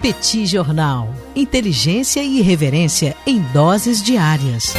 Petit Jornal. Inteligência e irreverência em doses diárias.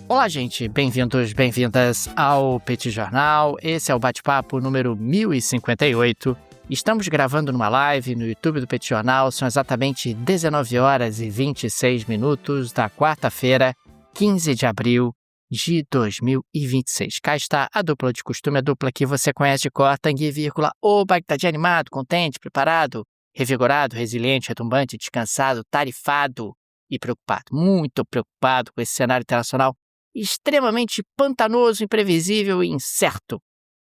Olá, gente. Bem-vindos, bem-vindas ao Petit Jornal. Esse é o bate-papo número 1058. Estamos gravando numa live no YouTube do Petit Jornal. São exatamente 19 horas e 26 minutos da quarta-feira, 15 de abril de 2026. Cá está a dupla de costume, a dupla que você conhece de cor, Tanguy, vírgula, o Bagdadi animado, contente, preparado, revigorado, resiliente, retumbante, descansado, tarifado e preocupado. Muito preocupado com esse cenário internacional extremamente pantanoso, imprevisível e incerto.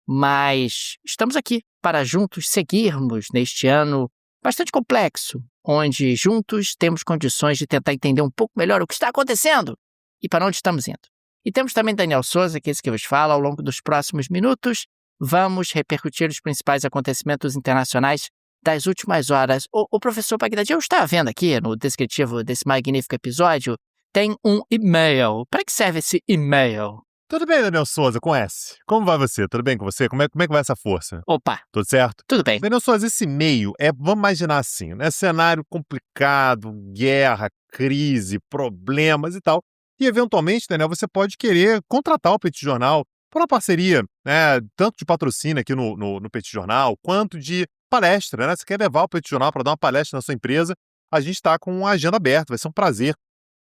Mas estamos aqui para juntos seguirmos neste ano bastante complexo, onde juntos temos condições de tentar entender um pouco melhor o que está acontecendo e para onde estamos indo. E temos também Daniel Souza, que é esse que vos fala. Ao longo dos próximos minutos, vamos repercutir os principais acontecimentos internacionais das últimas horas. O professor Bagdadi, eu estava vendo aqui no descritivo desse magnífico episódio, tem um e-mail. Para que serve esse e-mail? Tudo bem, Daniel Souza, com S. Como vai você? Tudo bem com você? Como é que vai essa força? Opa! Tudo certo? Tudo bem. Daniel Souza, esse e-mail vamos imaginar assim, né? Cenário complicado, guerra, crise, problemas e tal. E, eventualmente, Daniel, você pode querer contratar o Petit Jornal para uma parceria, né? Tanto de patrocínio aqui no Petit Jornal, quanto de palestra, né? Você quer levar o Petit Jornal para dar uma palestra na sua empresa, a gente está com uma agenda aberta, vai ser um prazer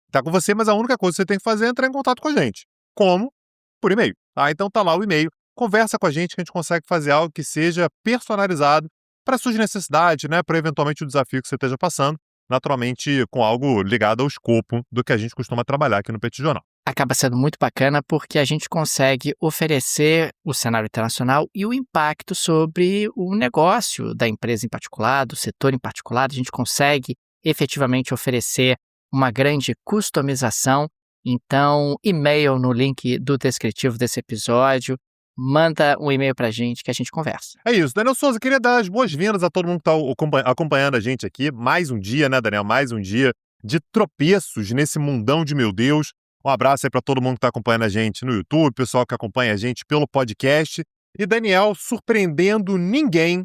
estar com você, mas a única coisa que você tem que fazer é entrar em contato com a gente. Como? Por e-mail. Então tá lá o e-mail, conversa com a gente que a gente consegue fazer algo que seja personalizado para suas necessidades, né? Para eventualmente o desafio que você esteja passando, naturalmente com algo ligado ao escopo do que a gente costuma trabalhar aqui no Petit Jornal. Acaba sendo muito bacana porque a gente consegue oferecer o cenário internacional e o impacto sobre o negócio da empresa em particular, do setor em particular. A gente consegue efetivamente oferecer uma grande customização. Então, e-mail no link do descritivo desse episódio. Manda um e-mail pra gente que a gente conversa. É isso. Daniel Souza, queria dar as boas-vindas a todo mundo que está acompanhando a gente aqui. Mais um dia, né, Daniel? Mais um dia de tropeços nesse mundão de meu Deus. Um abraço aí para todo mundo que está acompanhando a gente no YouTube, pessoal que acompanha a gente pelo podcast. E, Daniel, surpreendendo ninguém,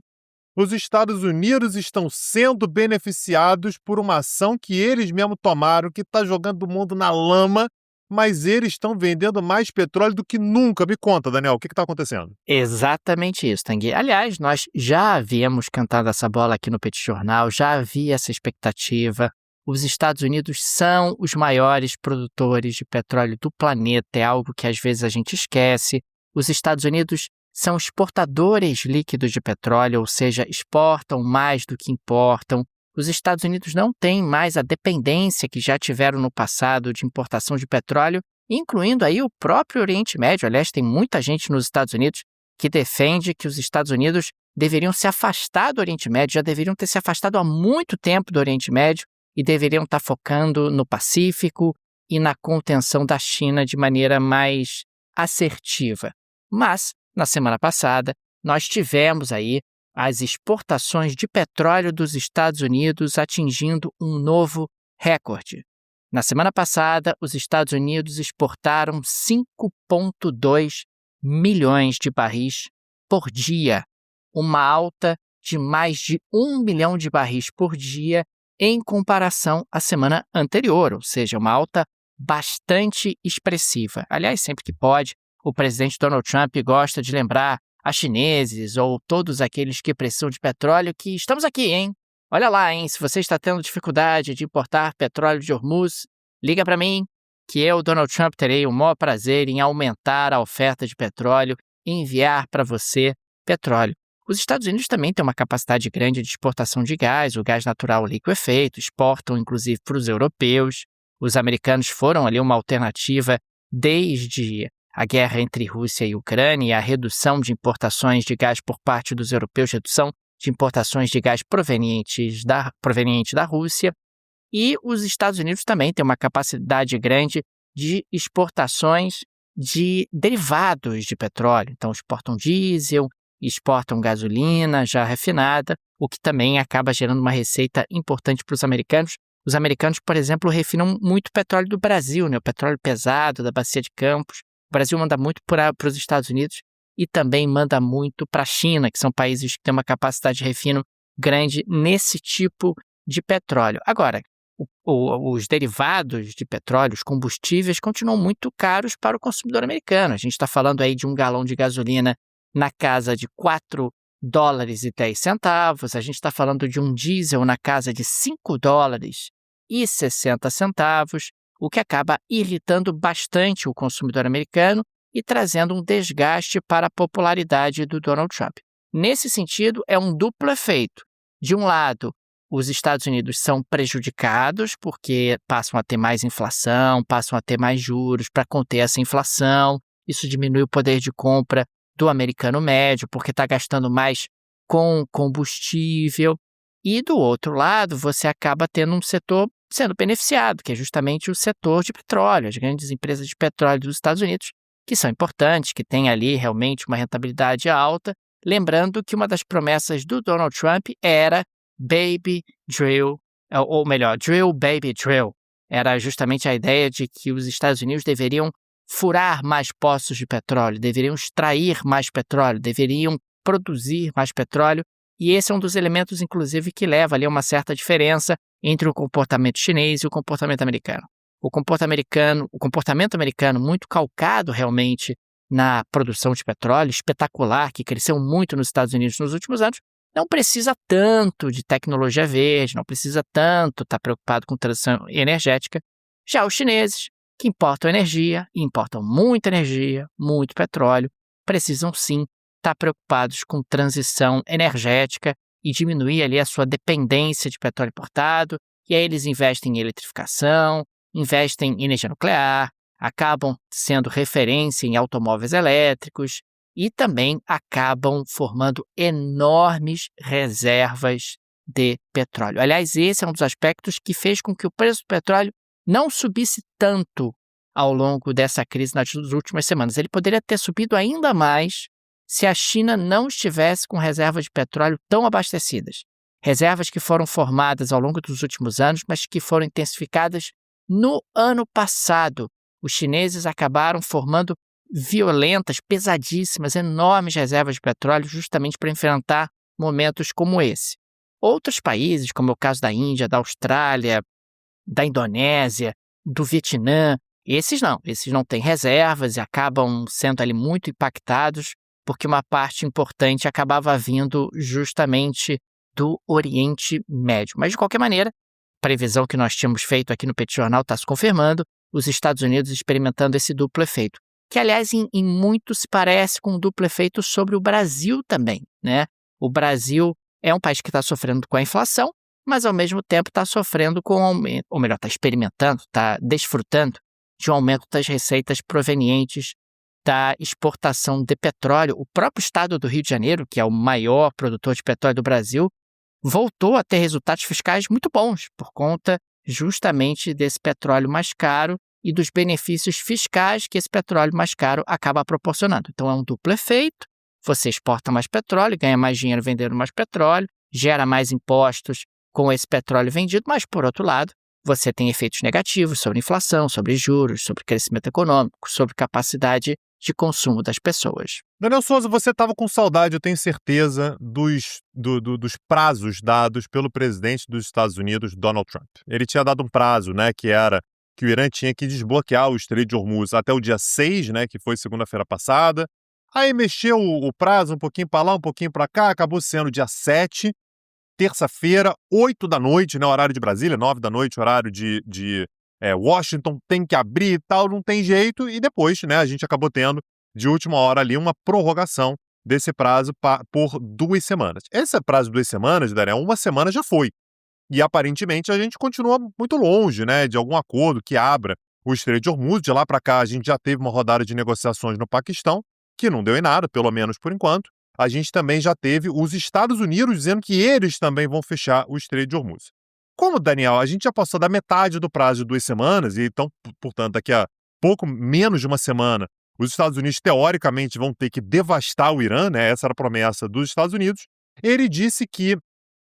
os Estados Unidos estão sendo beneficiados por uma ação que eles mesmos tomaram, que está jogando o mundo na lama, mas eles estão vendendo mais petróleo do que nunca. Me conta, Daniel, o que está acontecendo? Exatamente isso, Tanguy. Aliás, nós já havíamos cantado essa bola aqui no Petit Jornal, já havia essa expectativa. Os Estados Unidos são os maiores produtores de petróleo do planeta, é algo que às vezes a gente esquece. Os Estados Unidos são exportadores líquidos de petróleo, ou seja, exportam mais do que importam. Os Estados Unidos não têm mais a dependência que já tiveram no passado de importação de petróleo, incluindo aí o próprio Oriente Médio. Aliás, tem muita gente nos Estados Unidos que defende que os Estados Unidos deveriam se afastar do Oriente Médio, já deveriam ter se afastado há muito tempo do Oriente Médio e deveriam estar focando no Pacífico e na contenção da China de maneira mais assertiva. Mas, na semana passada, nós tivemos aí as exportações de petróleo dos Estados Unidos atingindo um novo recorde. Na semana passada, os Estados Unidos exportaram 5,2 milhões de barris por dia, uma alta de mais de 1 milhão de barris por dia em comparação à semana anterior, ou seja, uma alta bastante expressiva. Aliás, sempre que pode, o presidente Donald Trump gosta de lembrar a chineses ou todos aqueles que precisam de petróleo que estamos aqui, hein? Olha lá, hein? Se você está tendo dificuldade de importar petróleo de Hormuz, liga para mim que eu, Donald Trump, terei o maior prazer em aumentar a oferta de petróleo e enviar para você petróleo. Os Estados Unidos também têm uma capacidade grande de exportação de gás, o gás natural liquefeito, exportam inclusive para os europeus. Os americanos foram ali uma alternativa desde a guerra entre Rússia e Ucrânia, a redução de importações de gás por parte dos europeus, redução de importações de gás proveniente da Rússia. E os Estados Unidos também têm uma capacidade grande de exportações de derivados de petróleo. Então, exportam diesel, exportam gasolina já refinada, o que também acaba gerando uma receita importante para os americanos. Os americanos, por exemplo, refinam muito petróleo do Brasil, né? O petróleo pesado da Bacia de Campos. O Brasil manda muito para os Estados Unidos e também manda muito para a China, que são países que têm uma capacidade de refino grande nesse tipo de petróleo. Agora, os derivados de petróleo, os combustíveis, continuam muito caros para o consumidor americano. A gente está falando aí de um galão de gasolina na casa de $4,10. A gente está falando de um diesel na casa de $5,60, o que acaba irritando bastante o consumidor americano e trazendo um desgaste para a popularidade do Donald Trump. Nesse sentido, é um duplo efeito. De um lado, os Estados Unidos são prejudicados porque passam a ter mais inflação, passam a ter mais juros para conter essa inflação. Isso diminui o poder de compra do americano médio porque está gastando mais com combustível. E do outro lado, você acaba tendo um setor sendo beneficiado, que é justamente o setor de petróleo, as grandes empresas de petróleo dos Estados Unidos, que são importantes, que têm ali realmente uma rentabilidade alta. Lembrando que uma das promessas do Donald Trump era Baby Drill, ou melhor, Drill Baby Drill. Era justamente a ideia de que os Estados Unidos deveriam furar mais poços de petróleo, deveriam extrair mais petróleo, deveriam produzir mais petróleo, e esse é um dos elementos, inclusive, que leva ali a uma certa diferença entre o comportamento chinês e o comportamento americano. O comportamento americano, muito calcado realmente na produção de petróleo, espetacular, que cresceu muito nos Estados Unidos nos últimos anos, não precisa tanto de tecnologia verde, não precisa tanto estar preocupado com transição energética. Já os chineses, que importam energia, e importam muita energia, muito petróleo, precisam sim estar preocupados com transição energética e diminuir ali a sua dependência de petróleo importado, e aí eles investem em eletrificação, investem em energia nuclear, acabam sendo referência em automóveis elétricos e também acabam formando enormes reservas de petróleo. Aliás, esse é um dos aspectos que fez com que o preço do petróleo não subisse tanto ao longo dessa crise nas últimas semanas. Ele poderia ter subido ainda mais se a China não estivesse com reservas de petróleo tão abastecidas. Reservas que foram formadas ao longo dos últimos anos, mas que foram intensificadas no ano passado. Os chineses acabaram formando violentas, pesadíssimas, enormes reservas de petróleo justamente para enfrentar momentos como esse. Outros países, como é o caso da Índia, da Austrália, da Indonésia, do Vietnã, esses não têm reservas e acabam sendo ali muito impactados porque uma parte importante acabava vindo justamente do Oriente Médio. Mas, de qualquer maneira, a previsão que nós tínhamos feito aqui no Petit Jornal está se confirmando, os Estados Unidos experimentando esse duplo efeito, que, aliás, em muito se parece com um duplo efeito sobre o Brasil também, né? O Brasil é um país que está sofrendo com a inflação, mas, ao mesmo tempo, está sofrendo com aumento, ou melhor, está experimentando, está desfrutando de um aumento das receitas provenientes da exportação de petróleo. O próprio estado do Rio de Janeiro, que é o maior produtor de petróleo do Brasil, voltou a ter resultados fiscais muito bons por conta justamente desse petróleo mais caro e dos benefícios fiscais que esse petróleo mais caro acaba proporcionando. Então é um duplo efeito, você exporta mais petróleo, ganha mais dinheiro vendendo mais petróleo, gera mais impostos com esse petróleo vendido, mas por outro lado, você tem efeitos negativos sobre inflação, sobre juros, sobre crescimento econômico, sobre capacidade de consumo das pessoas. Daniel Souza, você estava com saudade, eu tenho certeza, dos prazos dados pelo presidente dos Estados Unidos, Donald Trump. Ele tinha dado um prazo, né, que era que o Irã tinha que desbloquear o Estreito de Hormuz até o dia 6, né, que foi segunda-feira passada. Aí mexeu o prazo um pouquinho para lá, um pouquinho para cá, acabou sendo dia 7, terça-feira, 8 da noite, né, horário de Brasília, 9 da noite, horário de Washington, tem que abrir e tal, não tem jeito, e depois, né, a gente acabou tendo, de última hora ali, uma prorrogação desse prazo por 2 semanas. Esse prazo de 2 semanas, Daniel, uma semana já foi, e aparentemente a gente continua muito longe, né, de algum acordo que abra o Estreito de Hormuz. De lá para cá, a gente já teve uma rodada de negociações no Paquistão, que não deu em nada, pelo menos por enquanto. A gente também já teve os Estados Unidos dizendo que eles também vão fechar o Estreito de Hormuz. Como, Daniel, a gente já passou da metade do prazo de 2 semanas, e então, portanto, daqui a pouco menos de uma semana, os Estados Unidos, teoricamente, vão ter que devastar o Irã, né? Essa era a promessa dos Estados Unidos. Ele disse que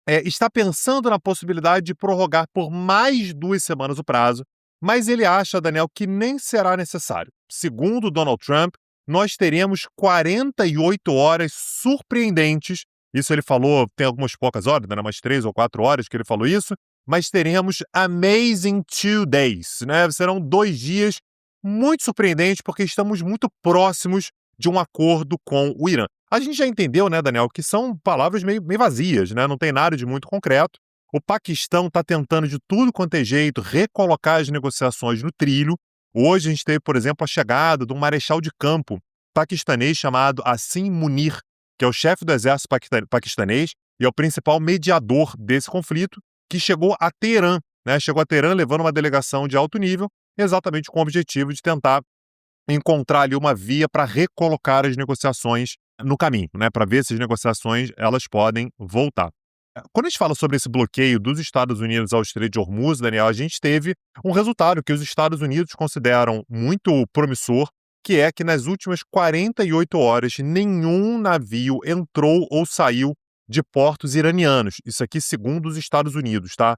está pensando na possibilidade de prorrogar por mais 2 semanas o prazo, Mas ele acha, Daniel, que nem será necessário. Segundo Donald Trump, nós teremos 48 horas surpreendentes. Isso ele falou, tem algumas poucas horas, né, umas 3 ou 4 horas que ele falou isso, mas teremos amazing 2 days, né? Serão 2 dias muito surpreendentes porque estamos muito próximos de um acordo com o Irã. A gente já entendeu, né, Daniel, que são palavras meio vazias, né? Não tem nada de muito concreto. O Paquistão está tentando de tudo quanto é jeito recolocar as negociações no trilho. Hoje a gente teve, por exemplo, a chegada de um marechal de campo paquistanês chamado Asim Munir, que é o chefe do exército paquistanês e é o principal mediador desse conflito, que chegou a Teherã, né? Chegou a Teherã levando uma delegação de alto nível, exatamente com o objetivo de tentar encontrar ali uma via para recolocar as negociações no caminho, né? Para ver se as negociações elas podem voltar. Quando a gente fala sobre esse bloqueio dos Estados Unidos ao Estreito de Hormuz, Daniel, a gente teve um resultado que os Estados Unidos consideram muito promissor, que é que nas últimas 48 horas nenhum navio entrou ou saiu de portos iranianos. Isso aqui segundo os Estados Unidos, tá?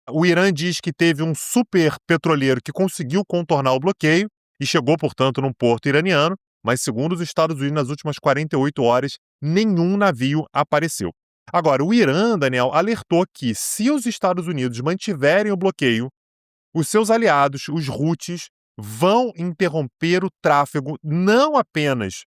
O Irã diz que teve um super petroleiro que conseguiu contornar o bloqueio e chegou, portanto, num porto iraniano, mas segundo os Estados Unidos, nas últimas 48 horas, nenhum navio apareceu. Agora, o Irã, Daniel, alertou que se os Estados Unidos mantiverem o bloqueio, os seus aliados, os Houthis, vão interromper o tráfego não apenas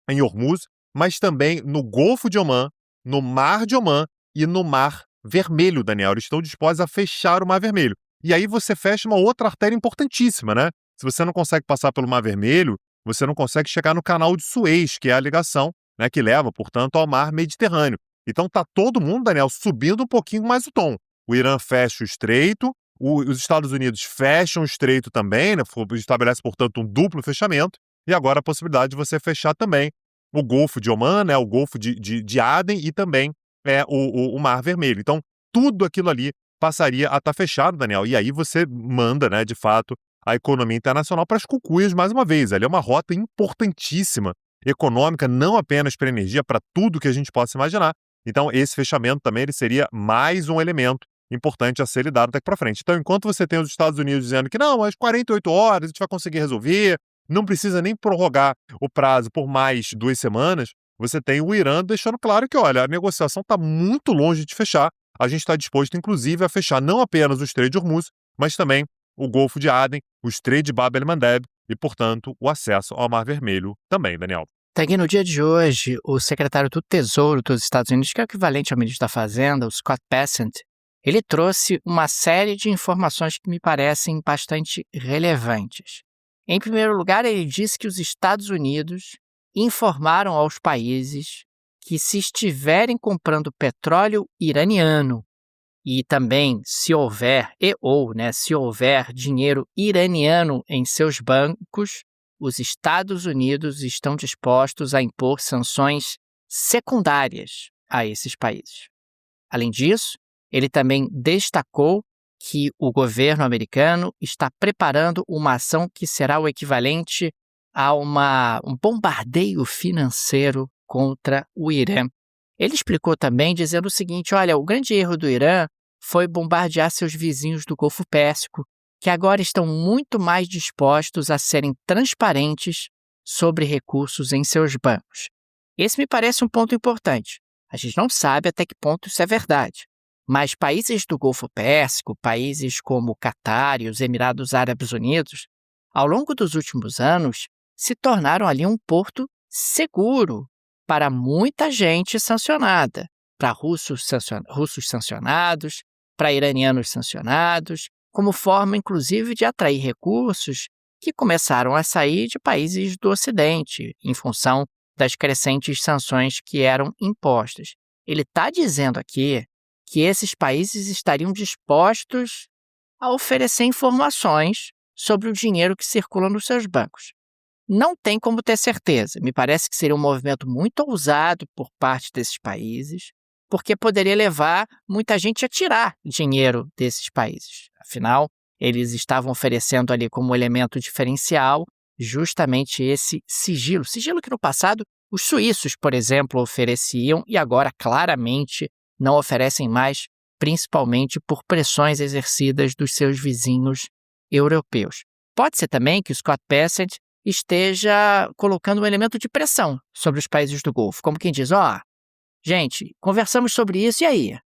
em Hormuz, mas também no Golfo de Omã, no Mar de Omã e no Mar Vermelho, Daniel. Eles estão dispostos a fechar o Mar Vermelho. E aí você fecha uma outra artéria importantíssima, né? Se você não consegue passar pelo Mar Vermelho, você não consegue chegar no Canal de Suez, que é a ligação, né, que leva, portanto, ao Mar Mediterrâneo. Então tá todo mundo, Daniel, subindo um pouquinho mais o tom. O Irã fecha o estreito, os Estados Unidos fecham o estreito também, né, estabelece, portanto, um duplo fechamento, e agora a possibilidade de você fechar também o Golfo de Omã, né, o Golfo de Aden e também o Mar Vermelho. Então, tudo aquilo ali passaria a estar fechado, Daniel, e aí você manda, né, de fato, a economia internacional para as cucuias mais uma vez. Ali é uma rota importantíssima, econômica, não apenas para energia, para tudo que a gente possa imaginar. Então, esse fechamento também ele seria mais um elemento importante a ser lidado daqui para frente. Então, enquanto você tem os Estados Unidos dizendo que não, às 48 horas a gente vai conseguir resolver, não precisa nem prorrogar o prazo por mais 2 semanas, você tem o Irã deixando claro que, olha, a negociação está muito longe de fechar, a gente está disposto, inclusive, a fechar não apenas o Estreito de Hormuz, mas também o Golfo de Aden, o Estreito de Bab el-Mandeb e, portanto, o acesso ao Mar Vermelho também, Daniel. Tagui, no dia de hoje, o secretário do Tesouro dos Estados Unidos, que é o equivalente ao ministro da Fazenda, o Scott Bessent, ele trouxe uma série de informações que me parecem bastante relevantes. Em primeiro lugar, ele disse que os Estados Unidos informaram aos países que se estiverem comprando petróleo iraniano e também se houver dinheiro iraniano em seus bancos, os Estados Unidos estão dispostos a impor sanções secundárias a esses países. Além disso, ele também destacou que o governo americano está preparando uma ação que será o equivalente a um bombardeio financeiro contra o Irã. Ele explicou também dizendo o seguinte, olha, o grande erro do Irã foi bombardear seus vizinhos do Golfo Pérsico, que agora estão muito mais dispostos a serem transparentes sobre recursos em seus bancos. Esse me parece um ponto importante. A gente não sabe até que ponto isso é verdade, mas países do Golfo Pérsico, países como o Catar e os Emirados Árabes Unidos, ao longo dos últimos anos, se tornaram ali um porto seguro para muita gente sancionada, para russos sancionados, para iranianos sancionados, como forma, inclusive, de atrair recursos que começaram a sair de países do Ocidente, em função das crescentes sanções que eram impostas. Ele está dizendo aqui que esses países estariam dispostos a oferecer informações sobre o dinheiro que circula nos seus bancos. Não tem como ter certeza. Me parece que seria um movimento muito ousado por parte desses países, porque poderia levar muita gente a tirar dinheiro desses países. Afinal, eles estavam oferecendo ali como elemento diferencial justamente esse sigilo. Sigilo que no passado os suíços, por exemplo, ofereciam e agora claramente não oferecem mais, principalmente por pressões exercidas dos seus vizinhos europeus. Pode ser também que o Scott Bessent esteja colocando um elemento de pressão sobre os países do Golfo, como quem diz, gente, conversamos sobre isso, e aí?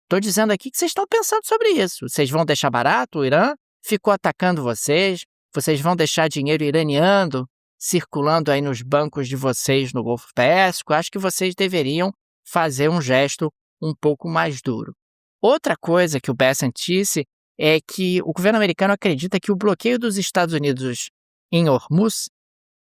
Estou dizendo aqui que vocês estão pensando sobre isso. Vocês vão deixar barato? O Irã ficou atacando vocês? Vocês vão deixar dinheiro iraniano circulando aí nos bancos de vocês no Golfo Pérsico? Acho que vocês deveriam fazer um gesto um pouco mais duro. Outra coisa que o Bessent disse é que o governo americano acredita que o bloqueio dos Estados Unidos em Hormuz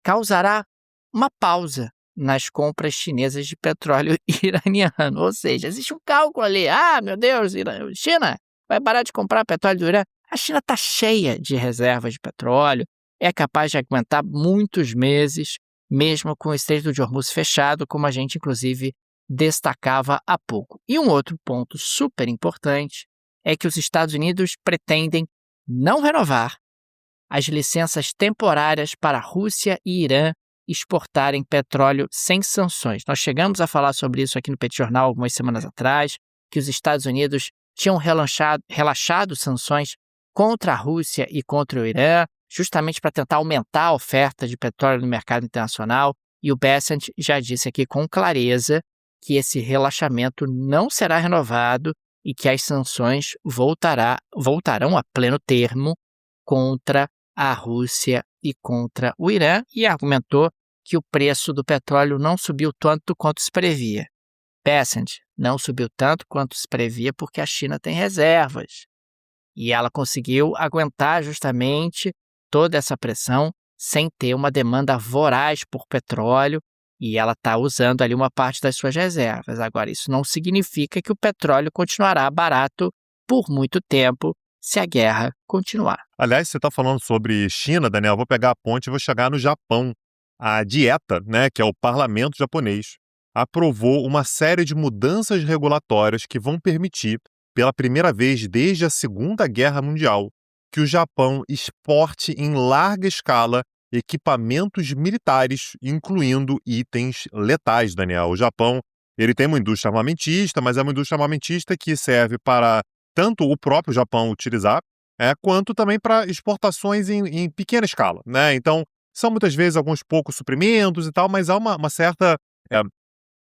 causará uma pausa nas compras chinesas de petróleo iraniano. Ou seja, existe um cálculo ali. Meu Deus, China vai parar de comprar petróleo do Irã. A China está cheia de reservas de petróleo, é capaz de aguentar muitos meses, mesmo com o Estreito de Hormuz fechado, como a gente, inclusive, destacava há pouco. E um outro ponto super importante é que os Estados Unidos pretendem não renovar as licenças temporárias para a Rússia e Irã exportarem petróleo sem sanções. Nós chegamos a falar sobre isso aqui no Petit Jornal algumas semanas atrás, que os Estados Unidos tinham relaxado sanções contra a Rússia e contra o Irã, justamente para tentar aumentar a oferta de petróleo no mercado internacional, e o Bessent já disse aqui com clareza que esse relaxamento não será renovado e que as sanções voltarão a pleno termo contra a Rússia e contra o Irã, e argumentou que o preço do petróleo não subiu tanto quanto se previa. Bessent, não subiu tanto quanto se previa porque a China tem reservas. E ela conseguiu aguentar justamente toda essa pressão sem ter uma demanda voraz por petróleo, e ela está usando ali uma parte das suas reservas. Agora, isso não significa que o petróleo continuará barato por muito tempo se a guerra continuar. Aliás, você está falando sobre China, Daniel, eu vou pegar a ponte e vou chegar no Japão. A Dieta, que é o parlamento japonês, aprovou uma série de mudanças regulatórias que vão permitir, pela primeira vez desde a Segunda Guerra Mundial, que o Japão exporte em larga escala equipamentos militares, incluindo itens letais, Daniel. O Japão, ele tem uma indústria armamentista, mas é uma indústria armamentista que serve para tanto o próprio Japão utilizar, quanto também para exportações em pequena escala, Então, são muitas vezes alguns poucos suprimentos e tal, mas há uma certa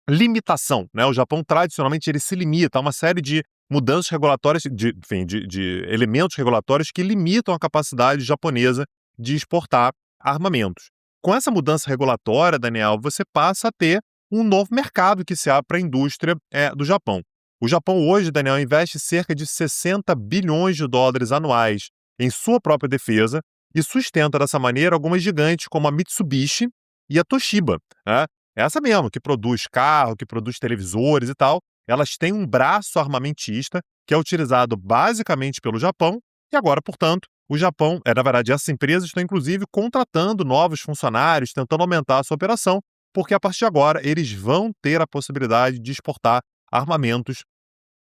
limitação, O Japão, tradicionalmente, ele se limita a uma série de mudanças regulatórias, de elementos regulatórios que limitam a capacidade japonesa de exportar armamentos. Com essa mudança regulatória, Daniel, você passa a ter um novo mercado que se abre para a indústria do Japão. O Japão hoje, Daniel, investe cerca de 60 bilhões de dólares anuais em sua própria defesa e sustenta dessa maneira algumas gigantes como a Mitsubishi e a Toshiba. Essa mesmo, que produz carro, que produz televisores e tal. Elas têm um braço armamentista que é utilizado basicamente pelo Japão e agora, portanto, o Japão, na verdade, essas empresas estão inclusive contratando novos funcionários, tentando aumentar a sua operação, porque a partir de agora eles vão ter a possibilidade de exportar armamentos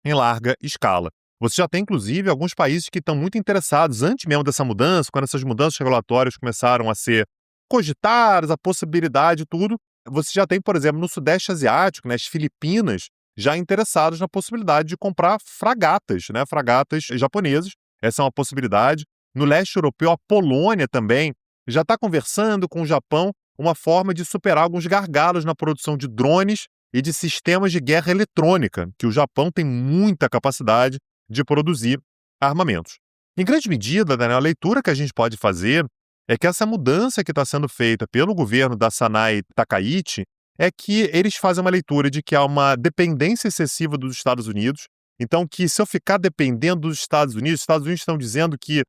em larga escala. Você já tem, inclusive, alguns países que estão muito interessados, antes mesmo dessa mudança, quando essas mudanças regulatórias começaram a ser cogitadas, a possibilidade e tudo, você já tem, por exemplo, no Sudeste Asiático, as Filipinas, já interessados na possibilidade de comprar fragatas, fragatas japonesas. Essa é uma possibilidade. No leste europeu, a Polônia também já está conversando com o Japão uma forma de superar alguns gargalos na produção de drones e de sistemas de guerra eletrônica, que o Japão tem muita capacidade de produzir armamentos. Em grande medida, Daniel, a leitura que a gente pode fazer é que essa mudança que está sendo feita pelo governo da Sanae Takaichi é que eles fazem uma leitura de que há uma dependência excessiva dos Estados Unidos. Então, que se eu ficar dependendo dos Estados Unidos estão dizendo que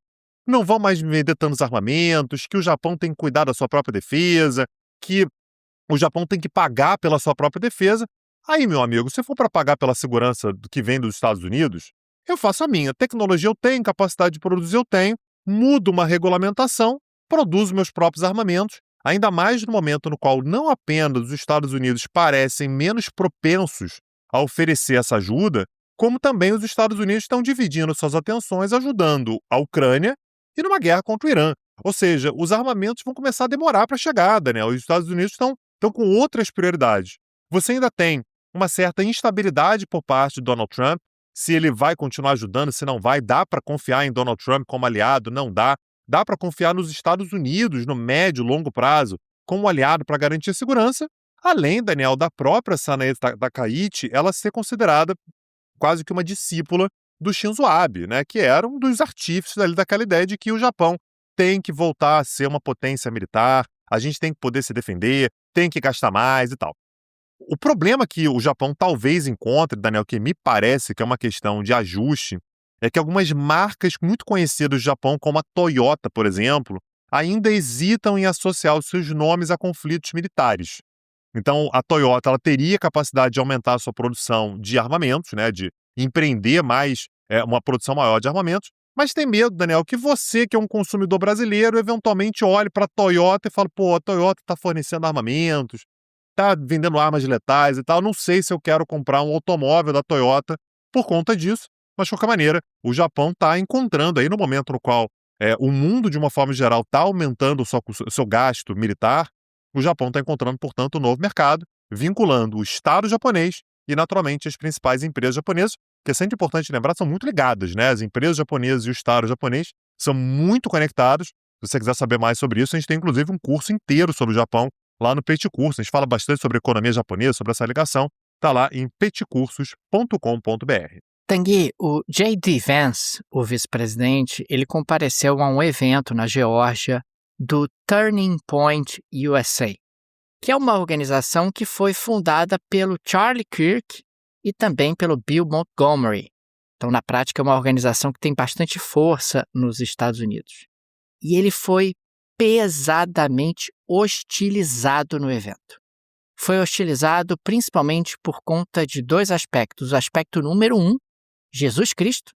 não vão mais me vender tantos armamentos, que o Japão tem que cuidar da sua própria defesa, que o Japão tem que pagar pela sua própria defesa. Aí, meu amigo, se for para pagar pela segurança do que vem dos Estados Unidos, eu faço a minha. Tecnologia eu tenho, capacidade de produzir eu tenho, mudo uma regulamentação, produzo meus próprios armamentos, ainda mais no momento no qual não apenas os Estados Unidos parecem menos propensos a oferecer essa ajuda, como também os Estados Unidos estão dividindo suas atenções ajudando a Ucrânia e numa guerra contra o Irã. Ou seja, os armamentos vão começar a demorar para chegar, Os Estados Unidos estão com outras prioridades. Você ainda tem uma certa instabilidade por parte de Donald Trump, se ele vai continuar ajudando, se não vai, dá para confiar em Donald Trump como aliado, não dá. Dá para confiar nos Estados Unidos no médio e longo prazo como aliado para garantir a segurança, além, Daniel, da própria Sanae Takaichi, ela ser considerada quase que uma discípula do Shinzo Abe, né, que era um dos artífices ali daquela ideia de que o Japão tem que voltar a ser uma potência militar, a gente tem que poder se defender, tem que gastar mais e tal. O problema que o Japão talvez encontre, Daniel, que me parece que é uma questão de ajuste, é que algumas marcas muito conhecidas do Japão, como a Toyota, por exemplo, ainda hesitam em associar os seus nomes a conflitos militares. Então, a Toyota ela teria capacidade de aumentar a sua produção de armamentos, né, de empreender mais, uma produção maior de armamentos, mas tem medo, Daniel, que você, que é um consumidor brasileiro, eventualmente olhe para a Toyota e fale, pô, a Toyota está fornecendo armamentos, está vendendo armas letais e tal, não sei se eu quero comprar um automóvel da Toyota por conta disso, mas de qualquer maneira, o Japão está encontrando aí no momento no qual o mundo, de uma forma geral, está aumentando o seu gasto militar, o Japão está encontrando, portanto, um novo mercado, vinculando o Estado japonês e, naturalmente, as principais empresas japonesas, que é sempre importante lembrar, são muito ligadas, né? As empresas japonesas e o Estado japonês são muito conectados. Se você quiser saber mais sobre isso, a gente tem, inclusive, um curso inteiro sobre o Japão lá no Petit Curso. A gente fala bastante sobre economia japonesa, sobre essa ligação. Está lá em petcursos.com.br. Tanguy, o J.D. Vance, o vice-presidente, ele compareceu a um evento na Geórgia do Turning Point USA, que é uma organização que foi fundada pelo Charlie Kirk e também pelo Bill Montgomery. Então, na prática, é uma organização que tem bastante força nos Estados Unidos. E ele foi pesadamente hostilizado no evento. Foi hostilizado principalmente por conta de dois aspectos. O aspecto número 1, Jesus Cristo.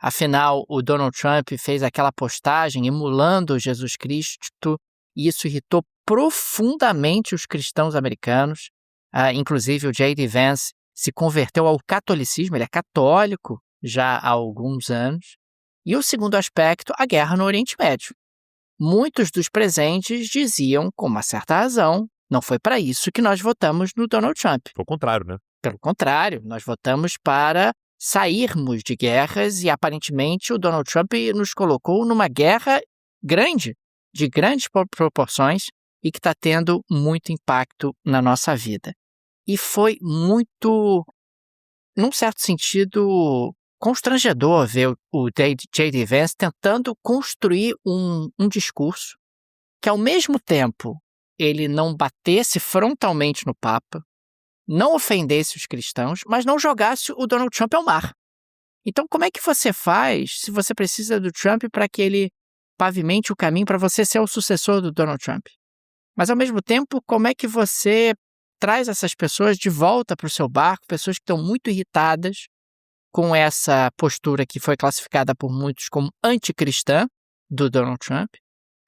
Afinal, o Donald Trump fez aquela postagem emulando Jesus Cristo e isso irritou profundamente os cristãos americanos. Inclusive, o J.D. Vance se converteu ao catolicismo, ele é católico já há alguns anos. E o segundo aspecto, a guerra no Oriente Médio. Muitos dos presentes diziam, com uma certa razão, não foi para isso que nós votamos no Donald Trump. Pelo contrário, né? Pelo contrário, nós votamos para sairmos de guerras e, aparentemente, o Donald Trump nos colocou numa guerra grande, de grandes proporções e que está tendo muito impacto na nossa vida. E foi muito, num certo sentido, constrangedor ver o J.D. Vance tentando construir um discurso que, ao mesmo tempo, ele não batesse frontalmente no Papa, não ofendesse os cristãos, mas não jogasse o Donald Trump ao mar. Então, como é que você faz se você precisa do Trump para que ele pavimente o caminho para você ser o sucessor do Donald Trump? Mas, ao mesmo tempo, como é que você traz essas pessoas de volta para o seu barco, pessoas que estão muito irritadas com essa postura que foi classificada por muitos como anticristã do Donald Trump,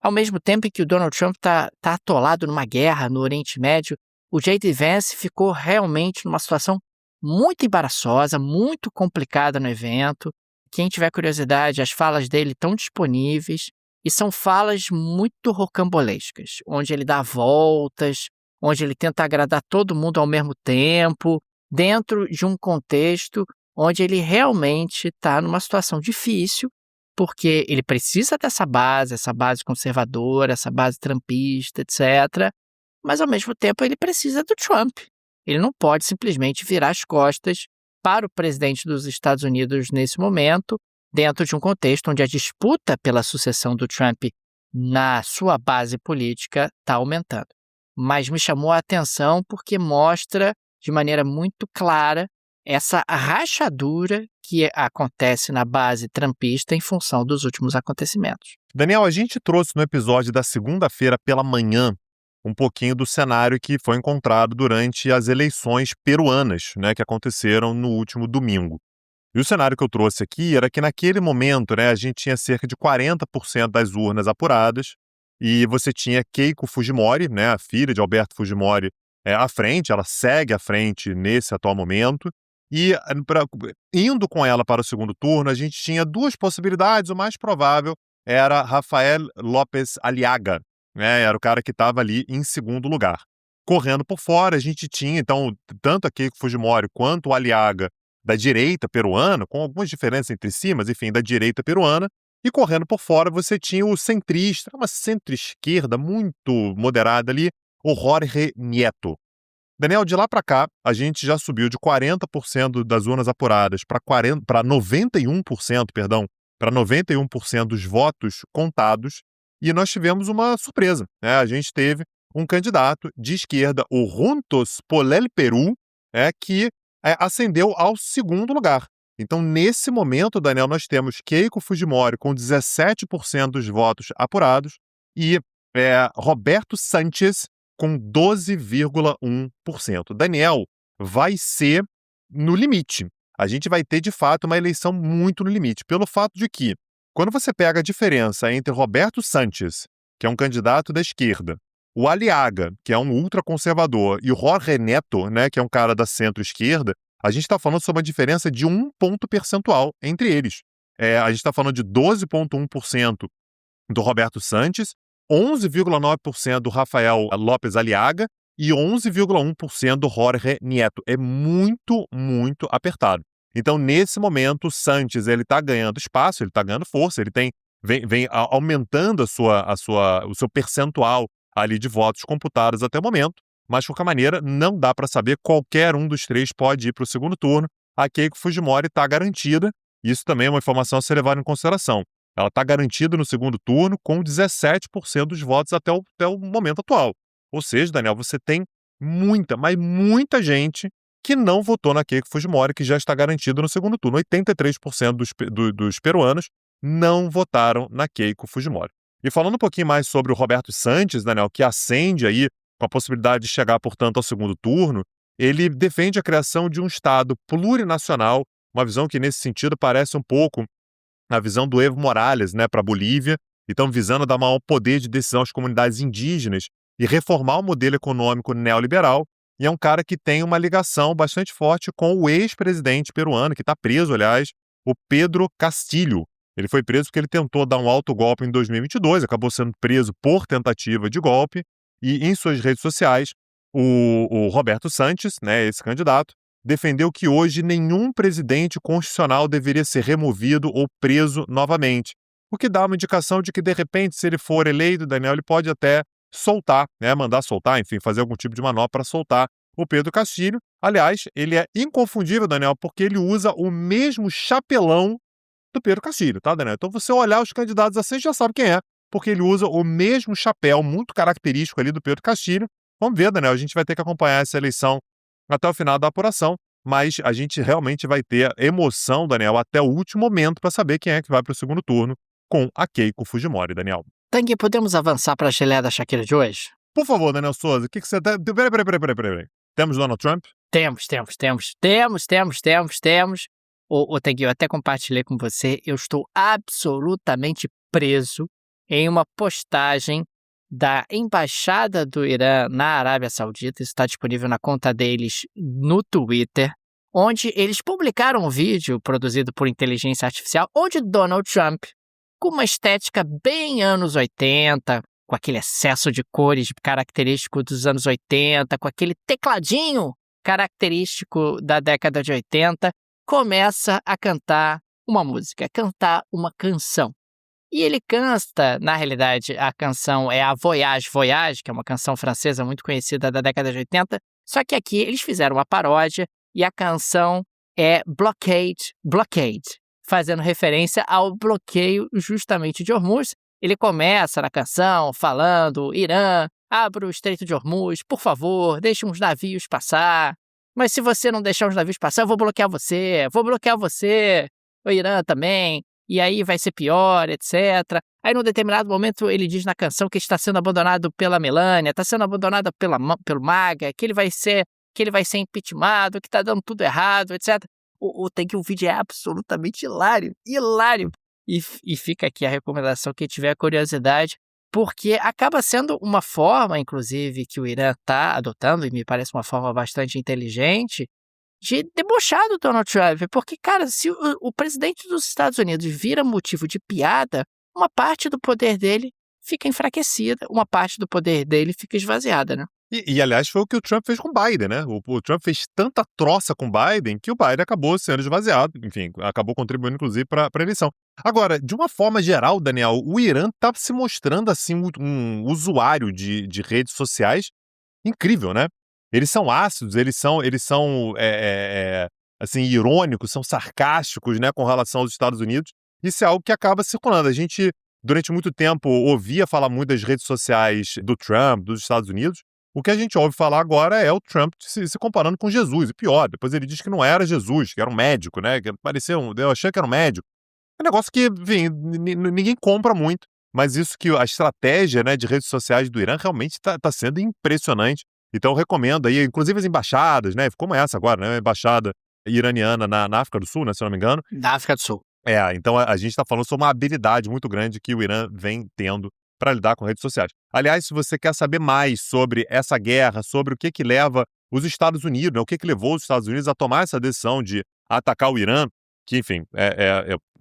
ao mesmo tempo em que o Donald Trump está atolado numa guerra no Oriente Médio, o J.D. Vance ficou realmente numa situação muito embaraçosa, muito complicada no evento. Quem tiver curiosidade, as falas dele estão disponíveis e são falas muito rocambolescas, onde ele dá voltas, onde ele tenta agradar todo mundo ao mesmo tempo, dentro de um contexto onde ele realmente está numa situação difícil, porque ele precisa dessa base, essa base conservadora, essa base trumpista, etc., mas, ao mesmo tempo, ele precisa do Trump. Ele não pode simplesmente virar as costas para o presidente dos Estados Unidos nesse momento, dentro de um contexto onde a disputa pela sucessão do Trump na sua base política está aumentando. Mas me chamou a atenção porque mostra de maneira muito clara essa rachadura que acontece na base trumpista em função dos últimos acontecimentos. Daniel, a gente trouxe no episódio da segunda-feira pela manhã um pouquinho do cenário que foi encontrado durante as eleições peruanas, né, que aconteceram no último domingo. E o cenário que eu trouxe aqui era que naquele momento, né, a gente tinha cerca de 40% das urnas apuradas e você tinha Keiko Fujimori, né, a filha de Alberto Fujimori, à frente, ela segue à frente nesse atual momento. E indo com ela para o segundo turno, a gente tinha duas possibilidades. O mais provável era Rafael López Aliaga, né? Era o cara que estava ali em segundo lugar. Correndo por fora, a gente tinha, então, tanto a Keiko Fujimori quanto o Aliaga da direita peruana, com algumas diferenças entre si, mas, enfim, da direita peruana. E correndo por fora você tinha o centrista, uma centro-esquerda muito moderada ali, o Jorge Nieto. Daniel, de lá para cá, a gente já subiu de 40% das urnas apuradas para 91%, perdão, para 91% dos votos contados, e nós tivemos uma surpresa, né? A gente teve um candidato de esquerda, o Juntos por el Perú, que ascendeu ao segundo lugar. Então, nesse momento, Daniel, nós temos Keiko Fujimori com 17% dos votos apurados e Roberto Sánchez com 12,1%. Daniel, vai ser no limite. A gente vai ter, de fato, uma eleição muito no limite, pelo fato de que, quando você pega a diferença entre Roberto Sánchez, que é um candidato da esquerda, o Aliaga, que é um ultraconservador, e o Jorge Neto, né, que é um cara da centro-esquerda, a gente está falando sobre uma diferença de 1 ponto percentual entre eles. A gente está falando de 12,1% do Roberto Sánchez, 11,9% do Rafael Lopes Aliaga e 11,1% do Jorge Nieto. É muito, muito apertado. Então, nesse momento, o Sánchez está ganhando espaço, ele está ganhando força, ele vem aumentando o seu percentual ali de votos computados até o momento, mas, de qualquer maneira, não dá para saber, qualquer um dos três pode ir para o segundo turno. A Keiko Fujimori está garantida, isso também é uma informação a ser levada em consideração. Ela está garantida no segundo turno com 17% dos votos até o momento atual. Ou seja, Daniel, você tem muita, mas muita gente que não votou na Keiko Fujimori, que já está garantido no segundo turno. 83% dos peruanos não votaram na Keiko Fujimori. E falando um pouquinho mais sobre o Roberto Sánchez, Daniel, que ascende aí com a possibilidade de chegar, portanto, ao segundo turno, ele defende a criação de um Estado plurinacional, uma visão que, nesse sentido, parece um pouco a visão do Evo Morales, né, para a Bolívia, então visando dar maior poder de decisão às comunidades indígenas e reformar o modelo econômico neoliberal, e é um cara que tem uma ligação bastante forte com o ex-presidente peruano, que está preso, aliás, o Pedro Castillo. Ele foi preso porque ele tentou dar um autogolpe em 2022, acabou sendo preso por tentativa de golpe, e em suas redes sociais, o Roberto Sánchez, né, esse candidato, defendeu que hoje nenhum presidente constitucional deveria ser removido ou preso novamente, o que dá uma indicação de que, de repente, se ele for eleito, Daniel, ele pode até soltar, né, mandar soltar, enfim, fazer algum tipo de manobra para soltar o Pedro Castillo. Aliás, ele é inconfundível, Daniel, porque ele usa o mesmo chapelão do Pedro Castillo, tá, Daniel? Então, você olhar os candidatos assim, já sabe quem é, porque ele usa o mesmo chapéu muito característico ali do Pedro Castillo. Vamos ver, Daniel, a gente vai ter que acompanhar essa eleição até o final da apuração, mas a gente realmente vai ter emoção, Daniel, até o último momento para saber quem é que vai para o segundo turno com a Keiko Fujimori, Daniel. Tang, podemos avançar para a geleia da Shakira de hoje? Por favor, Daniel Souza, o que você tá... Peraí. Temos Donald Trump? Temos. Ô, Tang, eu até compartilhei com você, eu estou absolutamente preso em uma postagem da Embaixada do Irã na Arábia Saudita. Isso está disponível na conta deles no Twitter, onde eles publicaram um vídeo produzido por inteligência artificial, onde Donald Trump, com uma estética bem anos 80, com aquele excesso de cores característico dos anos 80, com aquele tecladinho característico da década de 80, começa a cantar uma música, a cantar uma canção. E ele canta, na realidade, a canção é a Voyage, Voyage, que é uma canção francesa muito conhecida da década de 80, só que aqui eles fizeram uma paródia e a canção é Blockade, fazendo referência ao bloqueio justamente de Hormuz. Ele começa na canção falando: Irã, abra o Estreito de Hormuz, por favor, deixe uns navios passar. Mas se você não deixar os navios passar, eu vou bloquear você, o Irã também. E aí vai ser pior, etc. Aí, num determinado momento, ele diz na canção que está sendo abandonado pela Melania, está sendo abandonado pelo MAGA, que ele vai ser impeachmentado, que está dando tudo errado, etc. Tem que o vídeo é absolutamente hilário. E fica aqui a recomendação, quem tiver curiosidade, porque acaba sendo uma forma, inclusive, que o Irã está adotando, e me parece uma forma bastante inteligente, de debochar do Donald Trump. Porque, cara, se o presidente dos Estados Unidos vira motivo de piada, uma parte do poder dele fica enfraquecida, uma parte do poder dele fica esvaziada, né? Aliás, foi o que o Trump fez com o Biden, né? O Trump fez tanta troça com o Biden que o Biden acabou sendo esvaziado, enfim, acabou contribuindo, inclusive, para a eleição. Agora, de uma forma geral, Daniel, o Irã está se mostrando, assim, um usuário de redes sociais incrível, né? Eles são ácidos, eles são assim, irônicos, são sarcásticos, né, com relação aos Estados Unidos. Isso é algo que acaba circulando. A gente, durante muito tempo, ouvia falar muito das redes sociais do Trump, dos Estados Unidos. O que a gente ouve falar agora é o Trump se comparando com Jesus, e pior, depois ele diz que não era Jesus, que era um médico, né, que parecia eu achei que era um médico. É um negócio que, enfim, ninguém compra muito, mas isso que a estratégia, né, de redes sociais do Irã realmente tá sendo impressionante. Então eu recomendo aí, inclusive as embaixadas, né, como essa agora, né, a embaixada iraniana na África do Sul, né, se eu não me engano. Da África do Sul. Então a gente está falando sobre uma habilidade muito grande que o Irã vem tendo para lidar com redes sociais. Aliás, se você quer saber mais sobre essa guerra, sobre o que leva os Estados Unidos, né, o que levou os Estados Unidos a tomar essa decisão de atacar o Irã, que, enfim,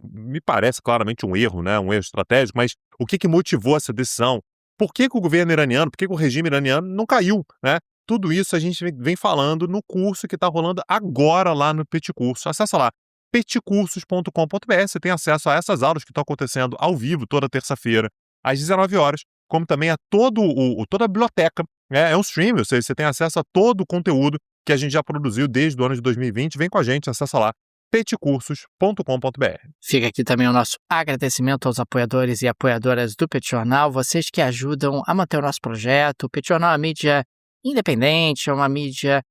me parece claramente um erro, né, um erro estratégico, mas o que motivou essa decisão? Por que o governo iraniano, por que o regime iraniano não caiu, né? Tudo isso a gente vem falando no curso que está rolando agora lá no PT Curso. Acessa lá, petcursos.com.br, você tem acesso a essas aulas que estão acontecendo ao vivo toda terça-feira, às 19 horas, como também a toda a biblioteca. É um stream, ou seja, você tem acesso a todo o conteúdo que a gente já produziu desde o ano de 2020. Vem com a gente, acessa lá, petcursos.com.br. Fica aqui também o nosso agradecimento aos apoiadores e apoiadoras do PT Jornal, vocês que ajudam a manter o nosso projeto. O PT Jornal é uma mídia independente, é uma mídia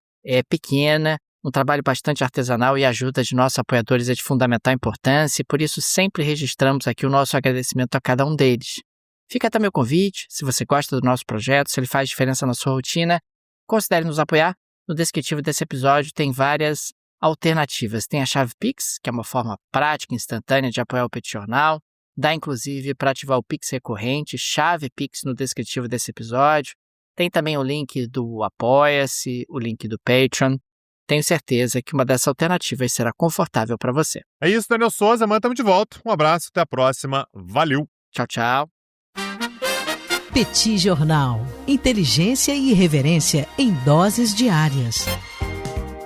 pequena, um trabalho bastante artesanal, e a ajuda de nossos apoiadores é de fundamental importância, e por isso sempre registramos aqui o nosso agradecimento a cada um deles. Fica também o convite, se você gosta do nosso projeto, se ele faz diferença na sua rotina, considere nos apoiar. No descritivo desse episódio tem várias alternativas. Tem a chave Pix, que é uma forma prática e instantânea de apoiar o PT Jornal. Dá, inclusive, para ativar o Pix recorrente, chave Pix no descritivo desse episódio. Tem também o link do Apoia-se, o link do Patreon. Tenho certeza que uma dessas alternativas será confortável para você. É isso, Daniel Souza. Amanhã estamos de volta. Um abraço, até a próxima. Valeu! Tchau, tchau. PT Jornal. Inteligência e irreverência em doses diárias.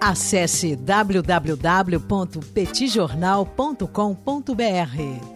Acesse www.petjornal.com.br.